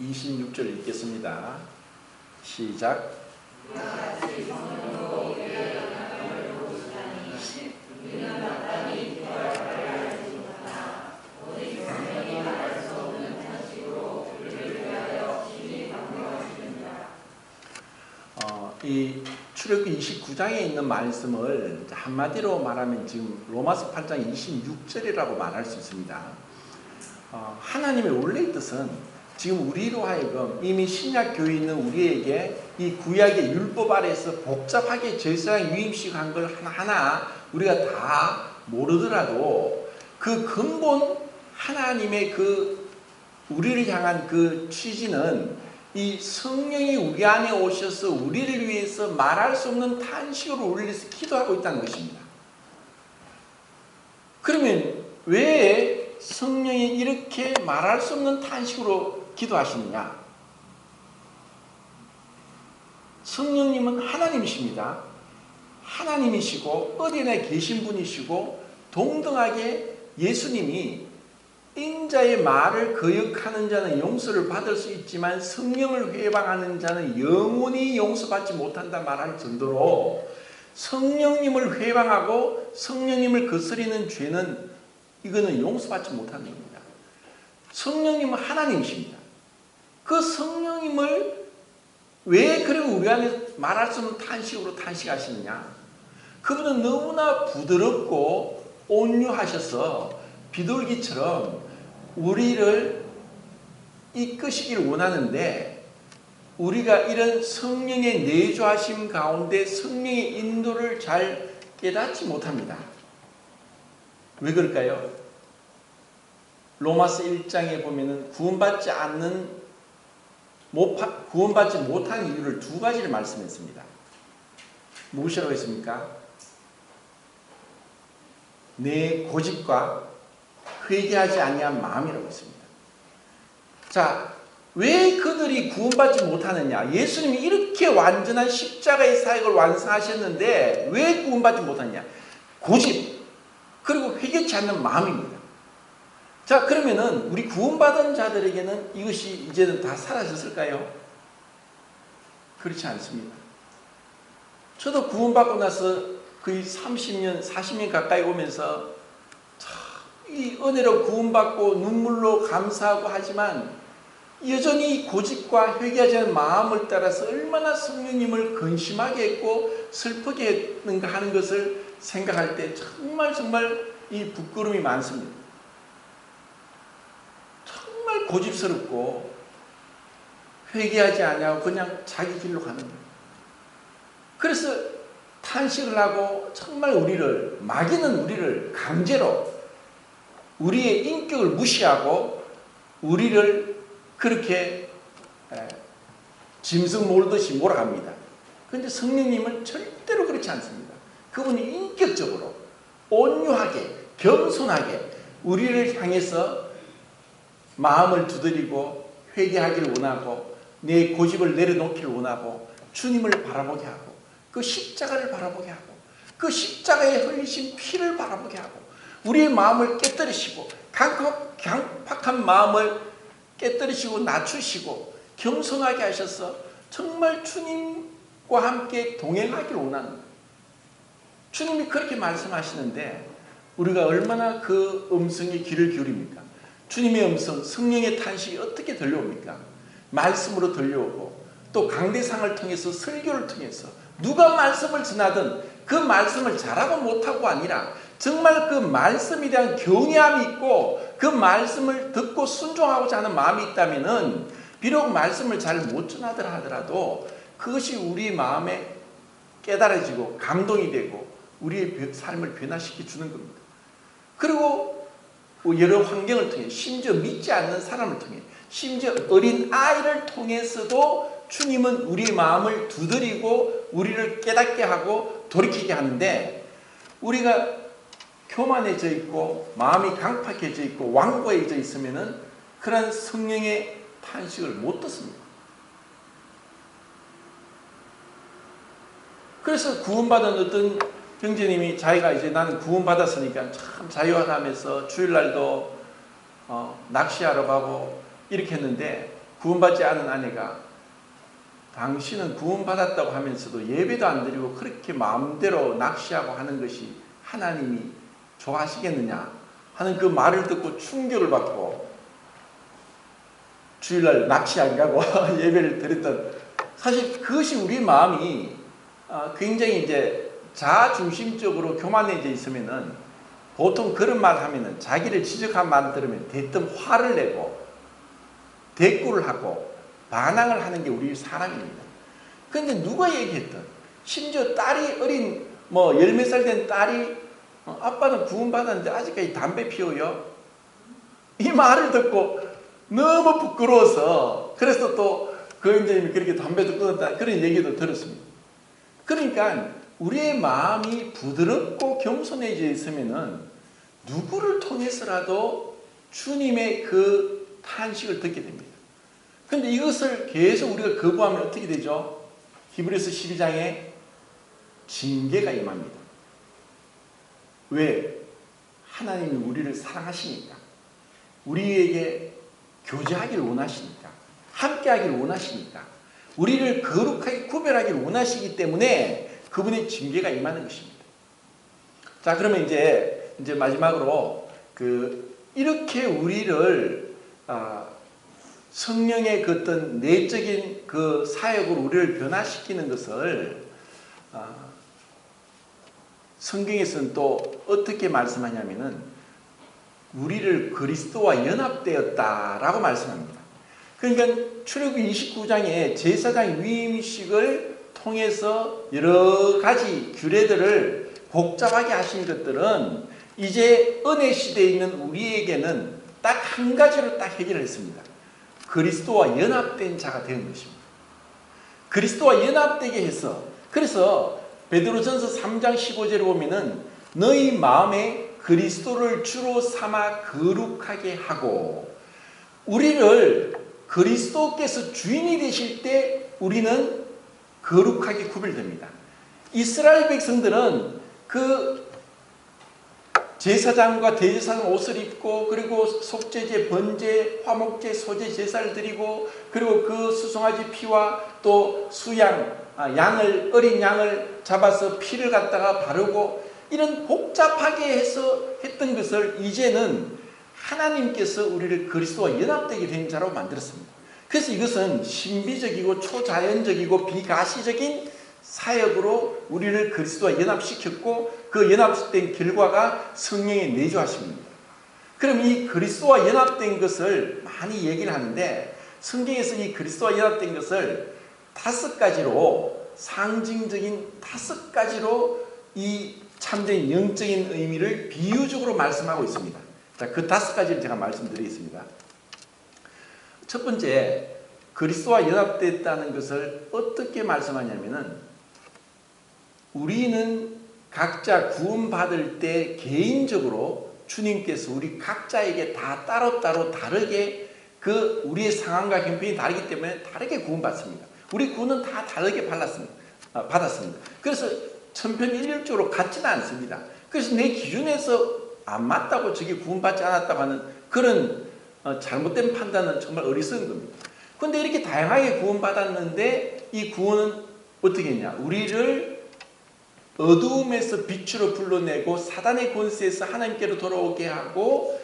(26절) 읽겠습니다. 시작. 이 출애굽기 29장에 있는 말씀을 한마디로 말하면 지금 로마서 8장 26절이라고 말할 수 있습니다. 하나님의 원래의 뜻은 지금 우리로 하여금 이미 신약 교회에 있는 우리에게 이 구약의 율법 아래에서 복잡하게 제사장 위임식 한 걸 하나하나 우리가 다 모르더라도 그 근본 하나님의 그 우리를 향한 그 취지는 이 성령이 우리 안에 오셔서 우리를 위해서 말할 수 없는 탄식으로 우리를 위해서 기도하고 있다는 것입니다. 그러면 왜 성령이 이렇게 말할 수 없는 탄식으로 기도하시느냐? 성령님은 하나님이십니다. 하나님이시고 어디나 계신 분이시고 동등하게 예수님이 인자의 말을 거역하는 자는 용서를 받을 수 있지만 성령을 회방하는 자는 영원히 용서받지 못한다 말할 정도로 성령님을 회방하고 성령님을 거스리는 죄는 이거는 용서받지 못하는 겁니다. 성령님은 하나님이십니다. 그 성령님을 왜 그리고 우리 안에 말할 수 없는 탄식으로 탄식하시느냐? 그분은 너무나 부드럽고 온유하셔서 비둘기처럼 우리를 이끄시길 원하는데 우리가 이런 성령의 내주하심 가운데 성령의 인도를 잘 깨닫지 못합니다. 왜 그럴까요? 로마서 1장에 보면은 구원받지 못한 이유를 두 가지를 말씀했습니다. 무엇이라고 했습니까? 내 고집과 회개하지 아니한 마음이라고 했습니다. 자, 왜 그들이 구원받지 못하느냐? 예수님이 이렇게 완전한 십자가의 사역을 완성하셨는데 왜 구원받지 못하느냐? 고집, 그리고 회개치 않는 마음입니다. 자, 그러면은 우리 구원받은 자들에게는 이것이 이제는 다 사라졌을까요? 그렇지 않습니다. 저도 구원받고 나서 거의 30년, 40년 가까이 오면서 이 은혜로 구원받고 눈물로 감사하고 하지만 여전히 고집과 회개하지 않은 마음을 따라서 얼마나 성령님을 근심하게 했고 슬프게 했는가 하는 것을 생각할 때 정말 이 부끄러움이 많습니다. 정말 고집스럽고 회개하지 않냐고 그냥 자기 길로 가는 거예요. 그래서 탄식을 하고 정말 마귀는 우리를 강제로 우리의 인격을 무시하고 우리를 그렇게 짐승 몰듯이 몰아갑니다. 그런데 성령님은 절대로 그렇지 않습니다. 그분이 인격적으로 온유하게 겸손하게 우리를 향해서 마음을 두드리고 회개하기를 원하고 내 고집을 내려놓기를 원하고 주님을 바라보게 하고 그 십자가를 바라보게 하고 그 십자가에 흘리신 피를 바라보게 하고 우리의 마음을 깨뜨리시고 강팍한 마음을 깨뜨리시고 낮추시고 겸손하게 하셔서 정말 주님과 함께 동행하기를 원하는 거예요. 주님이 그렇게 말씀하시는데 우리가 얼마나 그 음성에 귀를 기울입니까? 주님의 음성, 성령의 탄식이 어떻게 들려옵니까? 말씀으로 들려오고 또 강대상을 통해서 설교를 통해서 누가 말씀을 전하든 그 말씀을 잘하고 못하고 아니라 정말 그 말씀에 대한 경외함이 있고 그 말씀을 듣고 순종하고자 하는 마음이 있다면은 비록 말씀을 잘 못 전하더라 하더라도 그것이 우리 마음에 깨달아지고 감동이 되고 우리의 삶을 변화시켜 주는 겁니다. 그리고 여러 환경을 통해 심지어 믿지 않는 사람을 통해 심지어 어린 아이를 통해서도 주님은 우리의 마음을 두드리고 우리를 깨닫게 하고 돌이키게 하는데 우리가 교만해져 있고 마음이 강팍해져 있고 완고해져 있으면은 그런 성령의 탄식을 못 듣습니다. 그래서 구원받은 어떤 형제님이 자기가 이제 나는 구원받았으니까 참 자유하다면서 주일날도 낚시하러 가고 이렇게 했는데 구원받지 않은 아내가 당신은 구원받았다고 하면서도 예배도 안 드리고 그렇게 마음대로 낚시하고 하는 것이 하나님이 좋아하시겠느냐 하는 그 말을 듣고 충격을 받고 주일날 낚시 안 가고 예배를 드렸던 사실 그것이 우리 마음이 굉장히 이제 자중심적으로 교만해져 있으면은 보통 그런 말 하면은 자기를 지적한 말 들으면 대뜸 화를 내고 대꾸를 하고 반항을 하는 게 우리 사람입니다. 그런데 누가 얘기했든 심지어 딸이 어린 열 몇 살 된 딸이 아빠는 구원받았는데 아직까지 담배 피워요? 이 말을 듣고 너무 부끄러워서 그래서 또 그 형제님이 그렇게 담배도 끊었다 그런 얘기도 들었습니다. 그러니까 우리의 마음이 부드럽고 겸손해져 있으면은 누구를 통해서라도 주님의 그 탄식을 듣게 됩니다. 그런데 이것을 계속 우리가 거부하면 어떻게 되죠? 히브리서 12장에 징계가 임합니다. 왜? 하나님이 우리를 사랑하시니까. 우리에게 교제하기를 원하시니까. 함께하기를 원하시니까. 우리를 거룩하게 구별하기를 원하시기 때문에 그분의 징계가 임하는 것입니다. 자, 그러면 이제 마지막으로 이렇게 우리를 성령의 그 어떤 내적인 그 사역으로 우리를 변화시키는 것을 성경에서는 또 어떻게 말씀하냐면은 우리를 그리스도와 연합되었다라고 말씀합니다. 그러니까 출애굽기 29장에 제사장 위임식을 통해서 여러 가지 규례들을 복잡하게 하신 것들은 이제 은혜 시대에 있는 우리에게는 딱 한 가지로 딱 해결했습니다. 그리스도와 연합된 자가 되는 것입니다. 그리스도와 연합되게 해서, 그래서 베드로전서 3장 15절에 보면은 너희 마음에 그리스도를 주로 삼아 거룩하게 하고, 우리를 그리스도께서 주인이 되실 때 우리는 거룩하게 구별됩니다. 이스라엘 백성들은 그 제사장과 대제사장 옷을 입고, 그리고 속죄제, 번제, 화목제, 소제 제사를 드리고, 그리고 그 수송아지 피와 또 수양, 어린 양을 잡아서 피를 갖다가 바르고, 이런 복잡하게 해서 했던 것을 이제는 하나님께서 우리를 그리스도와 연합되게 된 자로 만들었습니다. 그래서 이것은 신비적이고 초자연적이고 비가시적인 사역으로 우리를 그리스도와 연합시켰고, 그 연합된 결과가 성령의 내주하심입니다. 그럼 이 그리스도와 연합된 것을 많이 얘기를 하는데, 성경에서 이 그리스도와 연합된 것을 5가지로, 상징적인 5가지로 이 참된 영적인 의미를 비유적으로 말씀하고 있습니다. 자, 그 5가지를 제가 말씀드리겠습니다. 첫 번째, 그리스도와 연합됐다는 것을 어떻게 말씀하냐면은, 우리는 각자 구원받을 때 개인적으로 주님께서 우리 각자에게 다 따로따로 다르게, 그 우리의 상황과 형편이 다르기 때문에 다르게 구원받습니다. 우리 구원은 다 다르게 받았습니다. 그래서 천편일률적으로 같지는 않습니다. 그래서 내 기준에서 안 맞다고 저게 구원받지 않았다고 하는 그런 잘못된 판단은 정말 어리석은 겁니다. 그런데 이렇게 다양하게 구원받았는데, 이 구원은 어떻게 했냐? 우리를 어두움에서 빛으로 불러내고 사단의 권세에서 하나님께로 돌아오게 하고,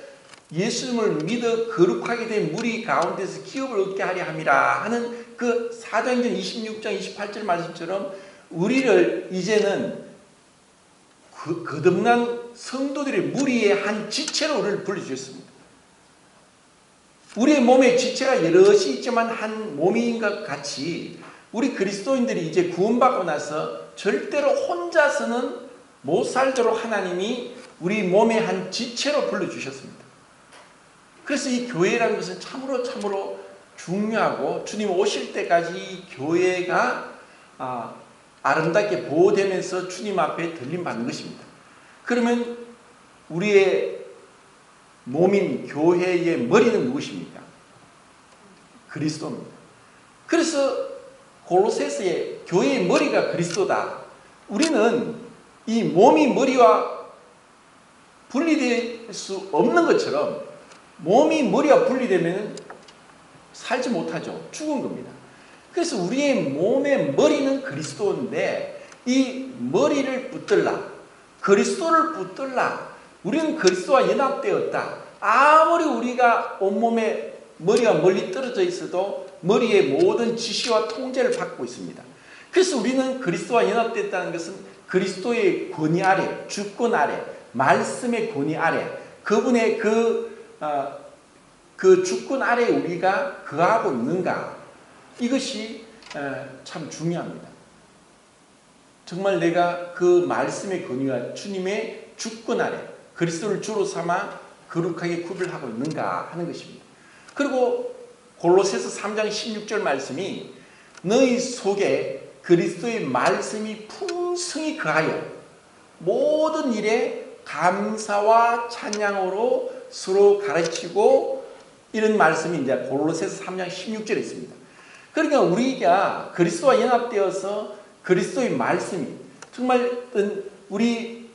예수님을 믿어 거룩하게 된 무리 가운데서 기업을 얻게 하려 함이라 하는 그 사도행전 26장 28절 말씀처럼, 우리를 이제는 거듭난 성도들의 무리의 한 지체로 우리를 불러주셨습니다. 우리의 몸에 지체가 여럿이 있지만 한 몸인 것 같이, 우리 그리스도인들이 이제 구원받고 나서 절대로 혼자서는 못 살도록 하나님이 우리 몸의 한 지체로 불러주셨습니다. 그래서 이 교회라는 것은 참으로 중요하고, 주님 오실 때까지 이 교회가 아름답게 보호되면서 주님 앞에 들림받는 것입니다. 그러면 우리의 몸인 교회의 머리는 무엇입니까? 그리스도입니다. 그래서 골로새서에 교회의 머리가 그리스도다. 우리는 이 몸이 머리와 분리될 수 없는 것처럼, 몸이 머리와 분리되면 살지 못하죠. 죽은 겁니다. 그래서 우리의 몸의 머리는 그리스도인데, 이 머리를 붙들라, 그리스도를 붙들라, 우리는 그리스도와 연합되었다. 아무리 우리가 온몸에 머리가 멀리 떨어져 있어도 머리의 모든 지시와 통제를 받고 있습니다. 그래서 우리는 그리스도와 연합됐다는 것은 그리스도의 권위 아래, 주권 아래, 말씀의 권위 아래, 그분의 그 주권 아래 우리가 거하고 있는가, 이것이 참 중요합니다. 정말 내가 그 말씀의 권위와 주님의 주권 아래 그리스도를 주로 삼아 거룩하게 구별하고 있는가 하는 것입니다. 그리고 골로새서 3장 16절 말씀이, 너희 속에 그리스도의 말씀이 풍성히 거하여 모든 일에 감사와 찬양으로 서로 가르치고, 이런 말씀이 이제 골로새서 3장 16절에 있습니다. 그러니까 우리가 그리스도와 연합되어서 그리스도의 말씀이 정말 우리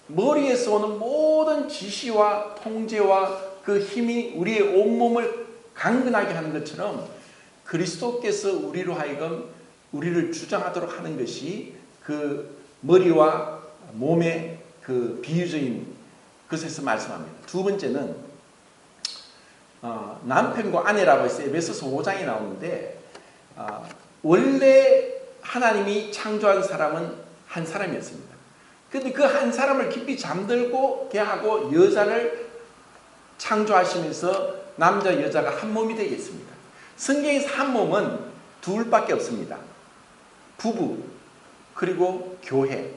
머리에서 오는 모든 지시와 통제와 그 힘이 우리의 온몸을 강건하게 하는 것처럼, 그리스도께서 우리로 하여금 우리를 주장하도록 하는 것이 그 머리와 몸의 그 비유적인 것에서 말씀합니다. 두 번째는 남편과 아내라고 해서 에베소서 5장에 나오는데, 원래 하나님이 창조한 사람은 한 사람이었습니다. 그런데 그 한 사람을 깊이 잠들고 하고 여자를 창조하시면서 남자 여자가 한 몸이 되겠습니다. 성경에서 한 몸은 둘밖에 없습니다. 부부 그리고 교회.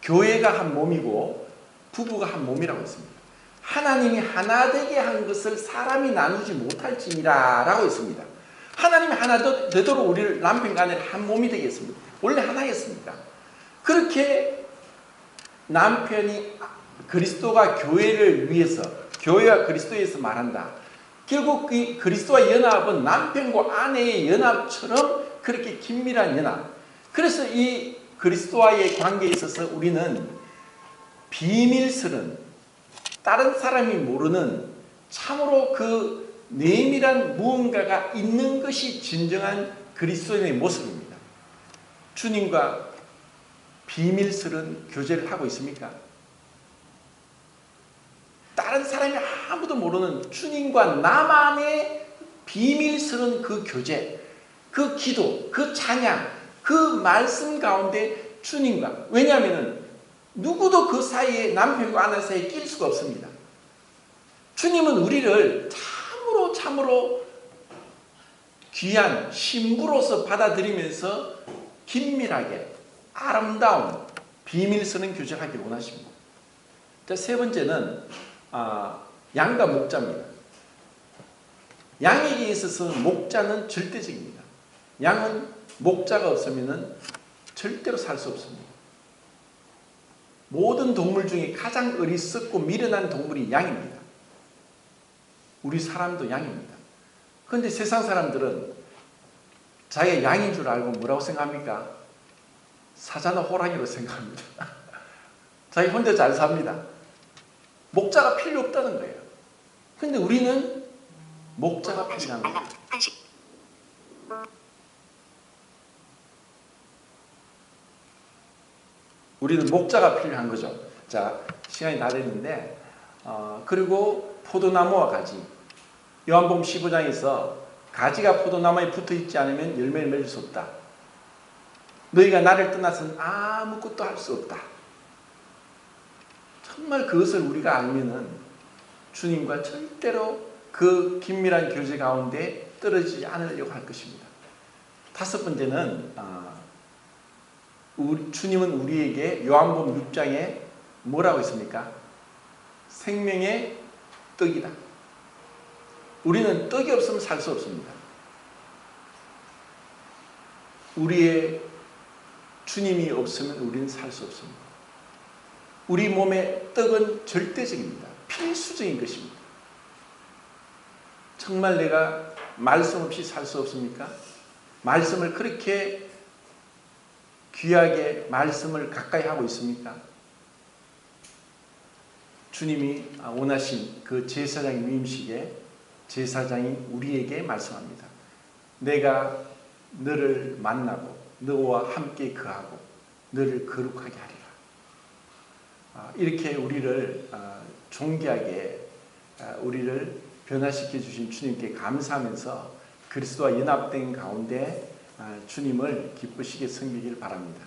교회가 한 몸이고 부부가 한 몸이라고 했습니다. 하나님이 하나 되게 한 것을 사람이 나누지 못할지니라 라고 했습니다. 하나님이 하나 되도록 우리를 남편과 아내를 한 몸이 되게 했습니다. 원래 하나였습니다. 그렇게 남편이 그리스도가 교회를 위해서, 교회와 그리스도에서 말한다. 결국 이 그리스도와 연합은 남편과 아내의 연합처럼 그렇게 긴밀한 연합. 그래서 이 그리스도와의 관계에 있어서 우리는 비밀스런, 다른 사람이 모르는 참으로 그 내밀한 무언가가 있는 것이 진정한 그리스도인의 모습입니다. 주님과 비밀스런 교제를 하고 있습니까? 다른 사람이 아무도 모르는 주님과 나만의 비밀스러운 그 교제, 그 기도, 그 찬양, 그 말씀 가운데 주님과, 왜냐하면 누구도 그 사이에 남편과 아내 사이에 낄 수가 없습니다. 주님은 우리를 참으로 귀한 신부로서 받아들이면서 긴밀하게 아름다운 비밀스러운 교제를 하길 원하십니다. 세 번째는 양과 목자입니다. 양에게 있어서 목자는 절대적입니다. 양은 목자가 없으면 절대로 살 수 없습니다. 모든 동물 중에 가장 어리석고 미련한 동물이 양입니다. 우리 사람도 양입니다. 그런데 세상 사람들은 자기가 양인 줄 알고 뭐라고 생각합니까? 사자나 호랑이로 생각합니다. 자기 혼자 잘 삽니다. 목자가 필요 없다는 거예요. 그런데 우리는 목자가 필요한 거예요. 우리는 목자가 필요한 거죠. 자, 시간이 다 됐는데 그리고 포도나무와 가지. 요한복음 15장에서 가지가 포도나무에 붙어있지 않으면 열매를 맺을 수 없다. 너희가 나를 떠나서는 아무것도 할 수 없다. 정말 그것을 우리가 알면은 주님과 절대로 그 긴밀한 교제 가운데 떨어지지 않으려고 할 것입니다. 다섯 번째는 주님은 우리에게 요한복음 6장에 뭐라고 했습니까? 생명의 떡이다. 우리는 떡이 없으면 살 수 없습니다. 우리의 주님이 없으면 우리는 살 수 없습니다. 우리 몸의 떡은 절대적입니다. 필수적인 것입니다. 정말 내가 말씀 없이 살 수 없습니까? 말씀을 그렇게 귀하게 말씀을 가까이 하고 있습니까? 주님이 원하신 그 제사장 위임식에 제사장이 우리에게 말씀합니다. 내가 너를 만나고 너와 함께 거하고 너를 거룩하게 하리라. 이렇게 우리를 존귀하게 우리를 변화시켜 주신 주님께 감사하면서 그리스도와 연합된 가운데 주님을 기쁘시게 섬기길 바랍니다.